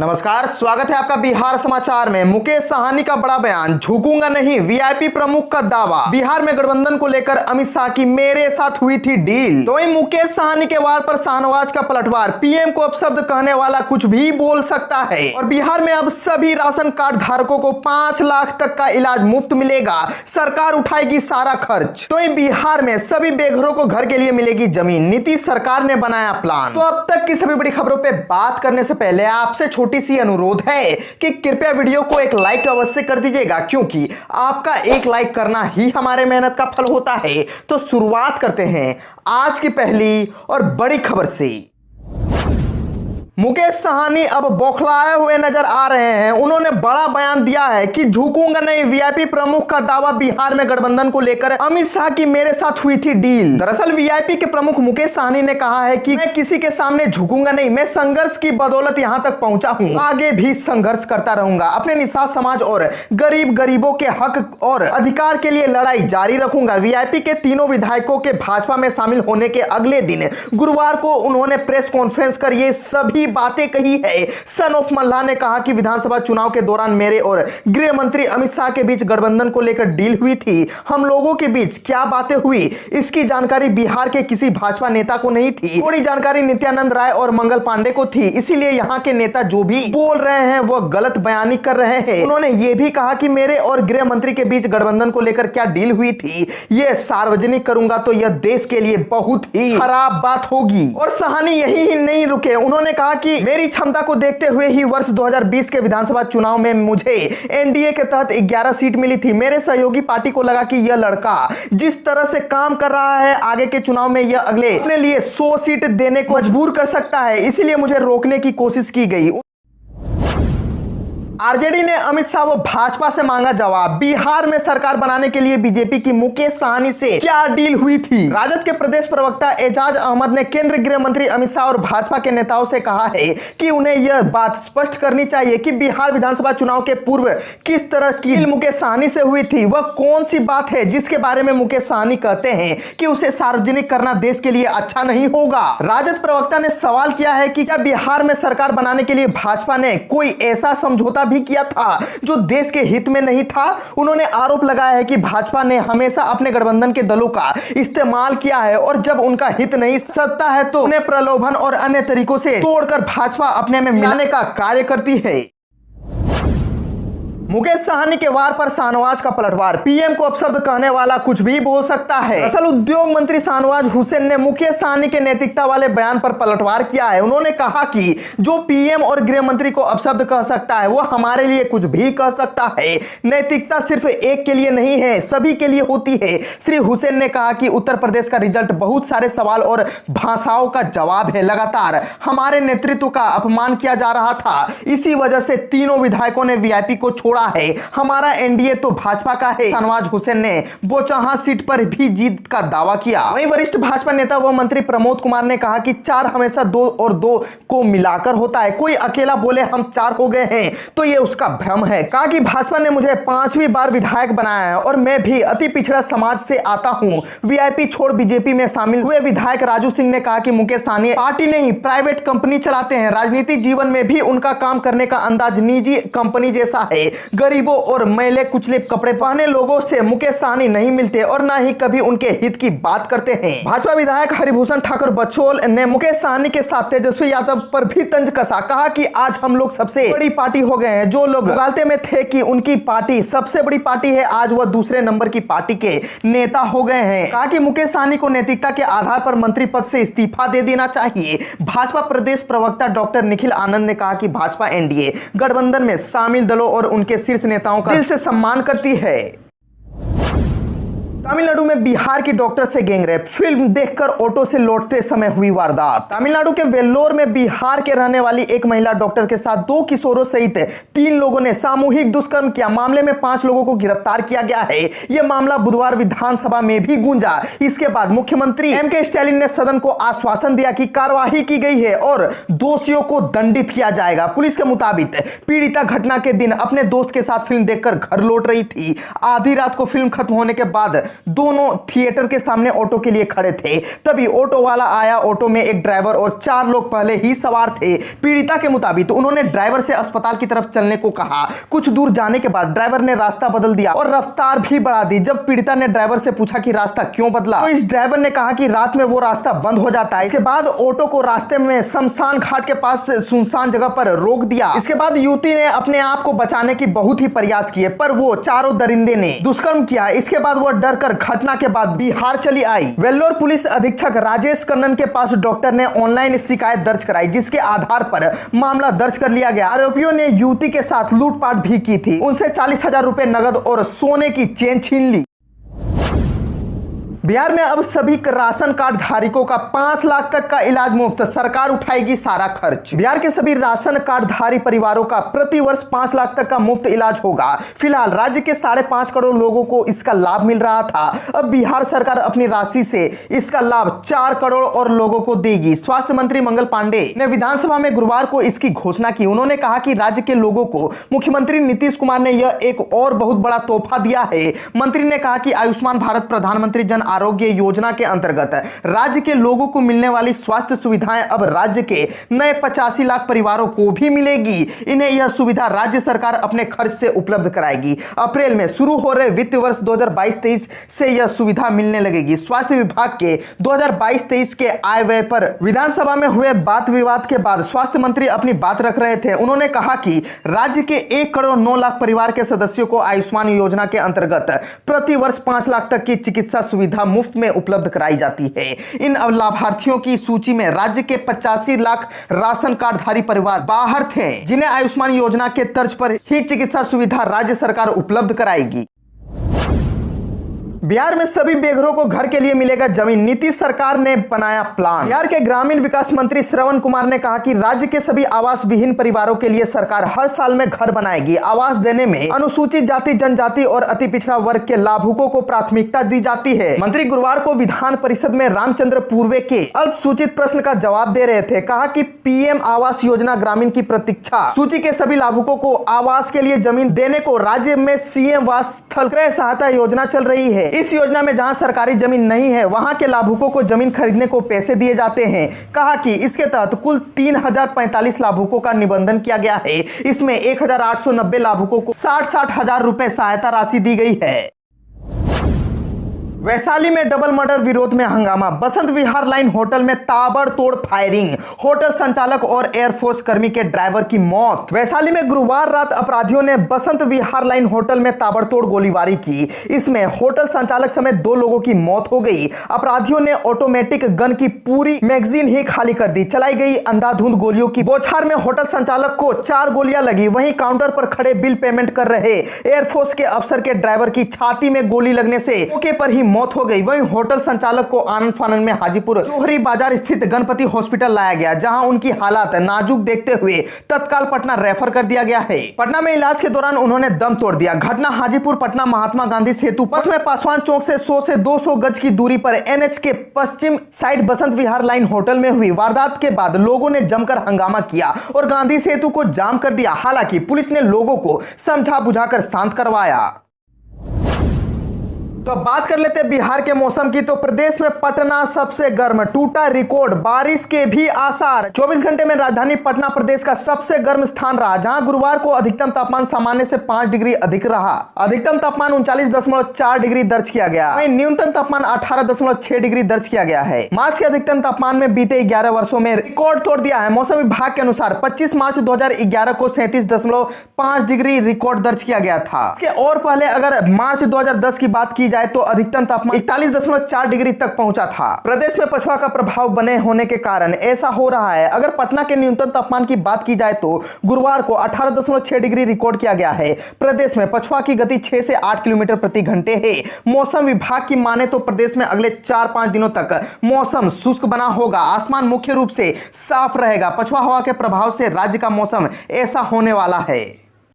नमस्कार, स्वागत है आपका बिहार समाचार में। मुकेश साहनी का बड़ा बयान, झुकूंगा नहीं, वीआईपी प्रमुख का दावा। बिहार में गठबंधन को लेकर अमित शाह की मेरे साथ हुई थी डील। तो वहीं मुकेश साहनी के वार पर शाहनवाज का पलटवार, पीएम को अपशब्द कहने वाला कुछ भी बोल सकता है। और बिहार में अब सभी राशन कार्ड धारकों को 5 लाख तक का इलाज मुफ्त मिलेगा, सरकार उठाएगी सारा खर्च। तो वहीं बिहार में सभी बेघरों को घर के लिए मिलेगी जमीन, नीतीश सरकार ने बनाया प्लान। तो अब तक की सभी बड़ी खबरों पर बात करने से पहले आपसे छोटी सी अनुरोध है कि कृपया वीडियो को एक लाइक अवश्य कर दीजिएगा, क्योंकि आपका एक लाइक करना ही हमारे मेहनत का फल होता है। तो शुरुआत करते हैं आज की पहली और बड़ी खबर से। मुकेश साहनी अब बौखलाए हुए नजर आ रहे हैं। उन्होंने बड़ा बयान दिया है कि झुकूंगा नहीं, वीआईपी प्रमुख का दावा। बिहार में गठबंधन को लेकर अमित शाह की मेरे साथ हुई थी डील। दरअसल वीआईपी के प्रमुख मुकेश साहनी ने कहा है कि मैं किसी के सामने झुकूंगा नहीं, मैं संघर्ष की बदौलत यहां तक पहुंचा हूं, आगे भी संघर्ष करता रहूंगा, अपने निषाद समाज और गरीबों के हक और अधिकार के लिए लड़ाई जारी रखूंगा। वीआईपी के तीनों विधायकों के भाजपा में शामिल होने के अगले दिन गुरुवार को उन्होंने प्रेस कॉन्फ्रेंस कर ये सभी बातें कही है। सन ऑफ मल्लाह ने कहा कि विधानसभा चुनाव के दौरान मेरे और गृह मंत्री अमित शाह के बीच गठबंधन को लेकर डील हुई थी। हम लोगों के बीच क्या बातें हुई, इसकी जानकारी बिहार के किसी भाजपा नेता को नहीं थी। थोड़ी जानकारी नित्यानंद राय और मंगल पांडे को थी, इसीलिए यहाँ के नेता जो भी बोल रहे हैं वह गलत बयानी कर रहे हैं। उन्होंने यह भी कहा कि मेरे और गृह मंत्री के बीच गठबंधन को लेकर क्या डील हुई थी, यह सार्वजनिक करूंगा तो यह देश के लिए बहुत ही खराब बात होगी। और साहनी यही नहीं रुके, उन्होंने कहा कि मेरी क्षमता को देखते हुए ही वर्ष 2020 के विधानसभा चुनाव में मुझे एनडीए के तहत 11 सीट मिली थी। मेरे सहयोगी पार्टी को लगा कि यह लड़का जिस तरह से काम कर रहा है, आगे के चुनाव में यह अगले अपने लिए 100 सीट देने को मजबूर कर सकता है, इसीलिए मुझे रोकने की कोशिश की गई। आरजेडी ने अमित शाह व भाजपा से मांगा जवाब। बिहार में सरकार बनाने के लिए बीजेपी की मुकेश साहनी से क्या डील हुई थी। राजद के प्रदेश प्रवक्ता एजाज अहमद ने केंद्रीय गृह मंत्री अमित शाह और भाजपा के नेताओं से कहा है कि उन्हें यह बात स्पष्ट करनी चाहिए कि बिहार विधानसभा चुनाव के पूर्व किस तरह की डील मुकेश साहनी से हुई थी। वह कौन सी बात है जिसके बारे में मुकेश साहनी कहते हैं कि उसे सार्वजनिक करना देश के लिए अच्छा नहीं होगा। राजद प्रवक्ता ने सवाल किया है कि क्या बिहार में सरकार बनाने के लिए भाजपा ने कोई ऐसा समझौता भी किया था जो देश के हित में नहीं था। उन्होंने आरोप लगाया है कि भाजपा ने हमेशा अपने गठबंधन के दलों का इस्तेमाल किया है और जब उनका हित नहीं सत्ता है तो उन्हें प्रलोभन और अन्य तरीकों से तोड़कर भाजपा अपने में मिलाने का कार्य करती है। मुकेश साहनी के वार पर शाहनवाज का पलटवार, पीएम को अपशब्द कहने वाला कुछ भी बोल सकता है। असल उद्योग मंत्री शाहनवाज हुसैन ने मुकेश साहनी के नैतिकता वाले बयान पर पलटवार किया है। उन्होंने कहा कि जो पीएम और गृह मंत्री को अपशब्द कह सकता है वो हमारे लिए कुछ भी कह सकता है। नैतिकता सिर्फ एक के लिए नहीं है, सभी के लिए होती है। श्री हुसैन ने कहा कि उत्तर प्रदेश का रिजल्ट बहुत सारे सवाल और भाषाओं का जवाब है। लगातार हमारे नेतृत्व का अपमान किया जा रहा था, इसी वजह से तीनों विधायकों ने वीआईपी को छोड़ा है। हमारा एनडीए तो भाजपा का है। शाहनवाज हुसैन ने बोचहां सीट पर भी जीत का दावा किया। वहीं वरिष्ठ भाजपा नेता व मंत्री प्रमोद कुमार ने कहा कि 4 हमेशा 2 और 2 को मिलाकर होता है। कोई अकेला बोले हम 4 हो गए हैं तो यह उसका भ्रम है। कहा कि भाजपा ने मुझे 5वीं बार विधायक बनाया है और मैं भी अति पिछड़ा समाज से आता हूं। वीआईपी छोड़ बीजेपी में शामिल हुए विधायक राजू सिंह ने कहा कि मुकेश साहनी पार्टी नहीं प्राइवेट कंपनी चलाते हैं। राजनीतिक जीवन में भी उनका काम करने का अंदाज निजी कंपनी जैसा है। गरीबों और मैले कुचले कपड़े पहने लोगों से मुकेश साहनी नहीं मिलते और ना ही कभी उनके हित की बात करते हैं। भाजपा विधायक हरिभूषण ठाकुर बचौल ने मुकेश साहनी के साथ तेजस्वी यादव पर भी तंज कसा। कहा कि आज हम लोग सबसे बड़ी पार्टी हो गए हैं। जो लोग उगालते में थे कि उनकी पार्टी सबसे बड़ी पार्टी है, आज वह दूसरे नंबर की पार्टी के नेता हो गए हैं। कहा कि मुकेश साहनी को नैतिकता के आधार पर मंत्री पद से इस्तीफा दे देना चाहिए। भाजपा प्रदेश प्रवक्ता डॉक्टर निखिल आनंद ने कहा कि भाजपा एनडीए गठबंधन में शामिल दलों और उनके शीर्ष नेताओं का दिल से सम्मान करती है। तमिलनाडु में बिहार की डॉक्टर से गैंगरेप, फिल्म देखकर ऑटो से लौटते समय हुई वारदात। तमिलनाडु के वेल्लोर में बिहार के रहने वाली एक महिला डॉक्टर के साथ 2 किशोरों सहित 3 लोगों ने सामूहिक दुष्कर्म किया। मामले में 5 लोगों को गिरफ्तार किया गया है। यह मामला बुधवार विधानसभा में भी गूंजा। इसके बाद मुख्यमंत्री एमके स्टालिन ने सदन को आश्वासन दिया कि कार्रवाई की गई है और दोषियों को दंडित किया जाएगा। पुलिस के मुताबिक पीड़िता घटना के दिन अपने दोस्त के साथ फिल्म देखकर घर लौट रही थी। आधी रात को फिल्म खत्म होने के बाद दोनों थिएटर के सामने ऑटो के लिए खड़े थे। तभी ऑटो वाला आया। ऑटो में एक ड्राइवर और 4 लोग पहले ही सवार थे। पीड़िता के मुताबिक तो उन्होंने ड्राइवर से अस्पताल की तरफ चलने को कहा। कुछ दूर जाने के बाद ड्राइवर ने रास्ता बदल दिया और रफ्तार भी बढ़ा दी। जब पीड़िता ने ड्राइवर से पूछा कि रास्ता क्यों बदला, तो इस ड्राइवर ने कहा कि रात में वो रास्ता बंद हो जाता है। इसके बाद ऑटो को रास्ते में शमशान घाट के पास सुनसान जगह पर रोक दिया। इसके बाद युवती ने अपने आप को बचाने की बहुत ही प्रयास किए, पर वो चारों दरिंदे ने दुष्कर्म किया। इसके बाद वो डर कर घटना के बाद बिहार चली आई। वेल्लोर पुलिस अधीक्षक राजेश कन्नन के पास डॉक्टर ने ऑनलाइन शिकायत दर्ज कराई, जिसके आधार पर मामला दर्ज कर लिया गया। आरोपियों ने युवती के साथ लूटपाट भी की थी। उनसे 40,000 रुपए नगद और सोने की चेन छीन ली। बिहार में अब सभी राशन कार्ड धारकों का 5 लाख तक का इलाज मुफ्त, सरकार उठाएगी सारा खर्च। बिहार के सभी राशन कार्ड धारी परिवारों का प्रति वर्ष 5 लाख तक का मुफ्त इलाज होगा। फिलहाल राज्य के 5.5 करोड़ लोगों को इसका लाभ मिल रहा था। अब बिहार सरकार अपनी राशि से इसका लाभ 4 करोड़ और लोगों को देगी। स्वास्थ्य मंत्री मंगल पांडे ने विधानसभा में गुरुवार को इसकी घोषणा की। उन्होंने कहा कि राज्य के लोगों को मुख्यमंत्री नीतीश कुमार ने यह एक और बहुत बड़ा तोहफा दिया है। मंत्री ने कहा कि आयुष्मान भारत प्रधानमंत्री जन आरोग्य योजना के अंतर्गत राज्य के लोगों को मिलने वाली स्वास्थ्य सुविधाएं अब राज्य के नए 85 लाख परिवारों को भी मिलेगी। इन्हें यह सुविधा राज्य सरकार अपने खर्च से उपलब्ध कराएगी। अप्रैल में शुरू हो रहे वित्त वर्ष 2022-23 से यह सुविधा मिलने लगेगी। स्वास्थ्य विभाग के 2022-23 के आय व्यय पर विधानसभा में हुए बात विवाद के बाद स्वास्थ्य मंत्री अपनी बात रख रहे थे। उन्होंने कहा कि राज्य के 1 करोड़ 9 लाख परिवार के सदस्यों को आयुष्मान योजना के अंतर्गत प्रति वर्ष 5 लाख तक की चिकित्सा सुविधा मुफ्त में उपलब्ध कराई जाती है। इन लाभार्थियों की सूची में राज्य के 85 लाख राशन कार्डधारी परिवार बाहर थे, जिन्हें आयुष्मान योजना के तर्ज पर ही चिकित्सा सुविधा राज्य सरकार उपलब्ध कराएगी। बिहार में सभी बेघरों को घर के लिए मिलेगा जमीन, नीतीश सरकार ने बनाया प्लान। बिहार के ग्रामीण विकास मंत्री श्रवण कुमार ने कहा कि राज्य के सभी आवास विहीन परिवारों के लिए सरकार हर साल में घर बनाएगी। आवास देने में अनुसूचित जाति, जनजाति और अति पिछड़ा वर्ग के लाभुकों को प्राथमिकता दी जाती है। मंत्री गुरुवार को विधान परिषद में रामचंद्र पूर्वे के अल्पसूचित प्रश्न का जवाब दे रहे थे। कहा कि पीएम आवास योजना ग्रामीण की प्रतीक्षा सूची के सभी लाभुकों को आवास के लिए जमीन देने को राज्य में सीएम आवास स्थल क्रय सहायता योजना चल रही है। इस योजना में जहां सरकारी जमीन नहीं है, वहां के लाभुकों को जमीन खरीदने को पैसे दिए जाते हैं। कहा कि इसके तहत कुल 3045 लाभुकों का निबंधन किया गया है। इसमें 1890 लाभुकों को 60-60 हजार रुपए सहायता राशि दी गई है। वैशाली में डबल मर्डर विरोध में हंगामा, बसंत विहार लाइन होटल में ताबड़तोड़ फायरिंग, होटल संचालक और एयरफोर्स कर्मी के ड्राइवर की मौत। वैशाली में गुरुवार रात अपराधियों ने बसंत विहार लाइन होटल में ताबड़तोड़ गोलीबारी की। इसमें होटल संचालक समेत 2 लोगों की मौत हो गई। अपराधियों ने ऑटोमेटिक गन की पूरी मैगजीन ही खाली कर दी। चलाई गई अंधाधुंध गोलियों की बौछार में होटल संचालक को 4 गोलियां लगी। वहीं काउंटर पर खड़े बिल पेमेंट कर रहे एयरफोर्स के अफसर के ड्राइवर की छाती में गोली लगने से मौके पर ही मौत हो गई। वहीं होटल संचालक को आनंद फानंद में हाजीपुर चौहरी बाजार स्थित गणपति हॉस्पिटल लाया गया, जहां उनकी हालत नाजुक देखते हुए तत्काल पटना रेफर कर दिया गया है। पटना में इलाज के दौरान उन्होंने दम तोड़ दिया। घटना हाजीपुर पटना महात्मा गांधी सेतु पथ में पासवान चौक से 100 से 200 गज की दूरी पर एनएच के पश्चिम side Basant Vihar line hotel में हुई वारदात के बाद लोगों ने जमकर हंगामा किया और गांधी सेतु को जाम कर दिया। हालांकि पुलिस ने लोगों को समझा बुझाकर शांत करवाया। तो बात कर लेते हैं बिहार के मौसम की। तो प्रदेश में पटना सबसे गर्म, टूटा रिकॉर्ड, बारिश के भी आसार। 24 घंटे में राजधानी पटना प्रदेश का सबसे गर्म स्थान रहा, जहां गुरुवार को अधिकतम तापमान सामान्य से 5 डिग्री अधिक रहा। अधिकतम तापमान 39.4 डिग्री दर्ज किया गया। वहीं न्यूनतम तापमान 18.6 डिग्री दर्ज किया गया है। मार्च के अधिकतम तापमान में बीते 11 वर्षों में रिकॉर्ड तोड़ दिया है। मौसम विभाग के अनुसार 25 मार्च 2011 को 37.5 डिग्री रिकॉर्ड दर्ज किया गया था। इसके और पहले अगर मार्च 2010 की बात की जाए तो अधिकतम तापमान 41.4 डिग्री तक पहुंचा था। प्रदेश में पछुआ का प्रभाव बने होने के कारण ऐसा हो रहा है। अगर पटना के न्यूनतम तापमान की बात की जाए तो गुरुवार को 18.6 डिग्री रिकॉर्ड किया गया है। प्रदेश में पछुआ की गति 6 से 8 किलोमीटर प्रति घंटे है। मौसम विभाग की माने तो प्रदेश में अगले 4-5 दिनों तक मौसम शुष्क बना होगा। आसमान मुख्य रूप से साफ रहेगा। पछुआ हवा के प्रभाव से राज्य का मौसम ऐसा होने वाला है।